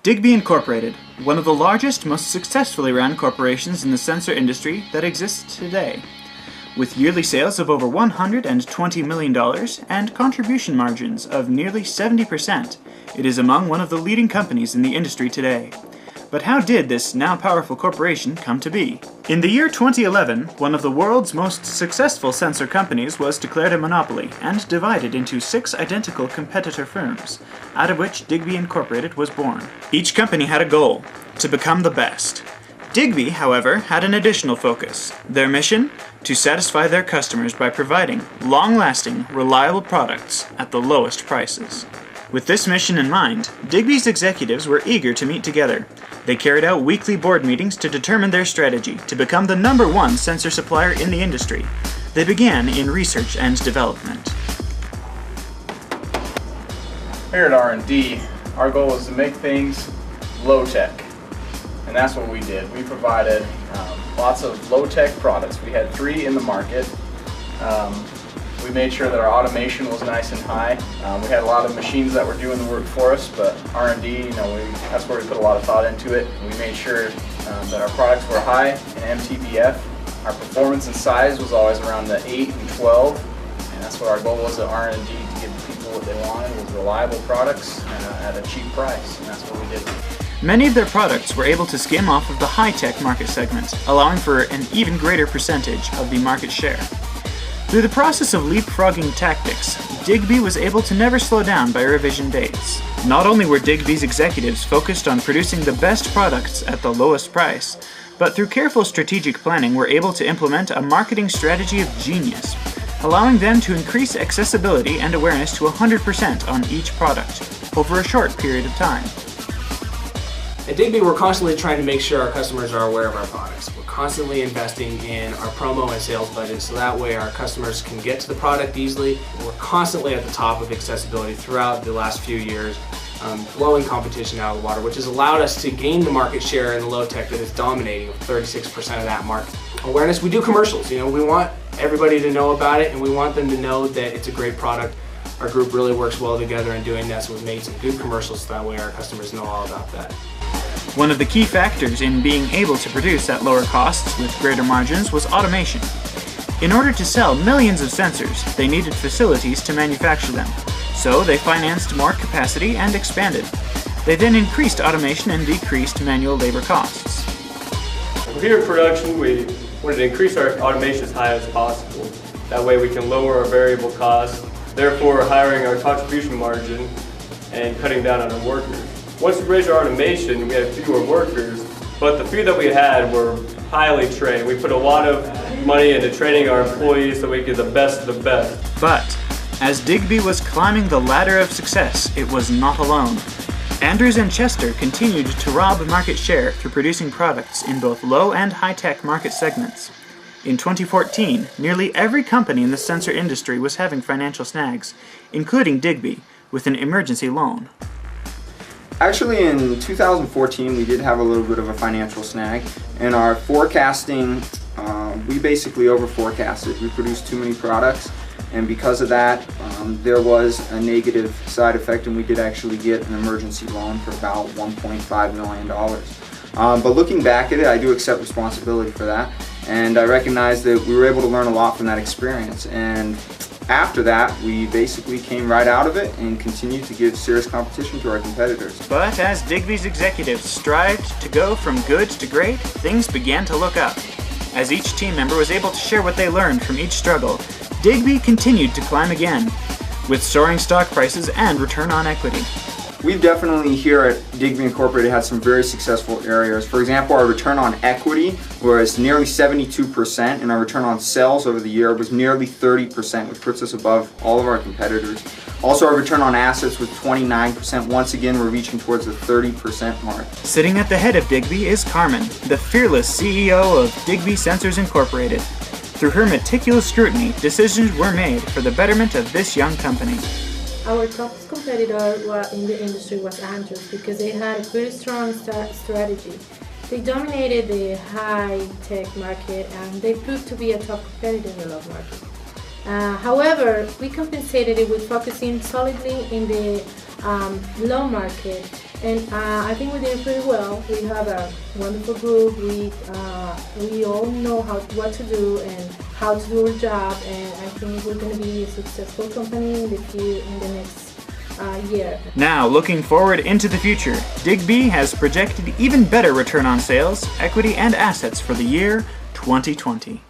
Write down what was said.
Digby Incorporated, one of the largest, most successfully run corporations in the sensor industry that exists today. With yearly sales of over $120 million and contribution margins of nearly 70%, it is among one of the leading companies in the industry today. But how did this now powerful corporation come to be? In the year 2011, one of the world's most successful sensor companies was declared a monopoly and divided into 6 identical competitor firms, out of which Digby Incorporated was born. Each company had a goal: to become the best. Digby, however, had an additional focus. Their mission? To satisfy their customers by providing long-lasting, reliable products at the lowest prices. With this mission in mind, Digby's executives were eager to meet together. They carried out weekly board meetings to determine their strategy to become the #1 sensor supplier in the industry. They began in research and development. Here at R&D, our goal was to make things low-tech, and that's what we did. We provided lots of low-tech products. We had 3 in the market. We made sure that our automation was nice and high. We had a lot of machines that were doing the work for us, but R&D, that's where we put a lot of thought into it. We made sure that our products were high in MTBF. Our performance and size was always around the 8 and 12, and that's what our goal was at R&D, to give people what they wanted, was reliable products at a cheap price, and that's what we did. Many of their products were able to skim off of the high-tech market segment, allowing for an even greater percentage of the market share. Through the process of leapfrogging tactics, Digby was able to never slow down by revision dates. Not only were Digby's executives focused on producing the best products at the lowest price, but through careful strategic planning were able to implement a marketing strategy of genius, allowing them to increase accessibility and awareness to 100% on each product over a short period of time. At Digby, we're constantly trying to make sure our customers are aware of our products. We're constantly investing in our promo and sales budget so that way our customers can get to the product easily. We're constantly at the top of accessibility throughout the last few years, blowing competition out of the water, which has allowed us to gain the market share in the low tech that is dominating, with 36% of that market. Awareness, we do commercials. We want everybody to know about it, and we want them to know that it's a great product. Our group really works well together in doing that, so we've made some good commercials so that way our customers know all about that. One of the key factors in being able to produce at lower costs with greater margins was automation. In order to sell millions of sensors, they needed facilities to manufacture them, so they financed more capacity and expanded. They then increased automation and decreased manual labor costs. Here in production, we wanted to increase our automation as high as possible. That way we can lower our variable costs, therefore hiring our contribution margin and cutting down on our workers. Once we raised our automation, we had fewer workers, but the few that we had were highly trained. We put a lot of money into training our employees so we get the best of the best. But as Digby was climbing the ladder of success, it was not alone. Andrews and Chester continued to rob market share through producing products in both low and high-tech market segments. In 2014, nearly every company in the sensor industry was having financial snags, including Digby, with an emergency loan. Actually, in 2014, we did have a little bit of a financial snag. In our forecasting, we basically over-forecasted. We produced too many products, and because of that, there was a negative side effect, and we did actually get an emergency loan for about $1.5 million. But looking back at it, I do accept responsibility for that, and I recognize that we were able to learn a lot from that experience. And after that, we basically came right out of it and continued to give serious competition to our competitors. But as Digby's executives strived to go from good to great, things began to look up. As each team member was able to share what they learned from each struggle, Digby continued to climb again, with soaring stock prices and return on equity. We've definitely here at Digby Incorporated had some very successful areas. For example, our return on equity was nearly 72%, and our return on sales over the year was nearly 30%, which puts us above all of our competitors. Also, our return on assets was 29%. Once again, we're reaching towards the 30% mark. Sitting at the head of Digby is Carmen, the fearless CEO of Digby Sensors Incorporated. Through her meticulous scrutiny, decisions were made for the betterment of this young company. Our top competitor in the industry was Andrews because they had a very strong strategy. They dominated the high-tech market and they proved to be a top competitor in the low market. However, we compensated it with focusing solidly in the low market And I think we did pretty well. We have a wonderful group. We all know what to do and how to do our job. And I think we're going to be a successful company in the next year. Now, looking forward into the future, Digby has projected even better return on sales, equity, and assets for the year 2020.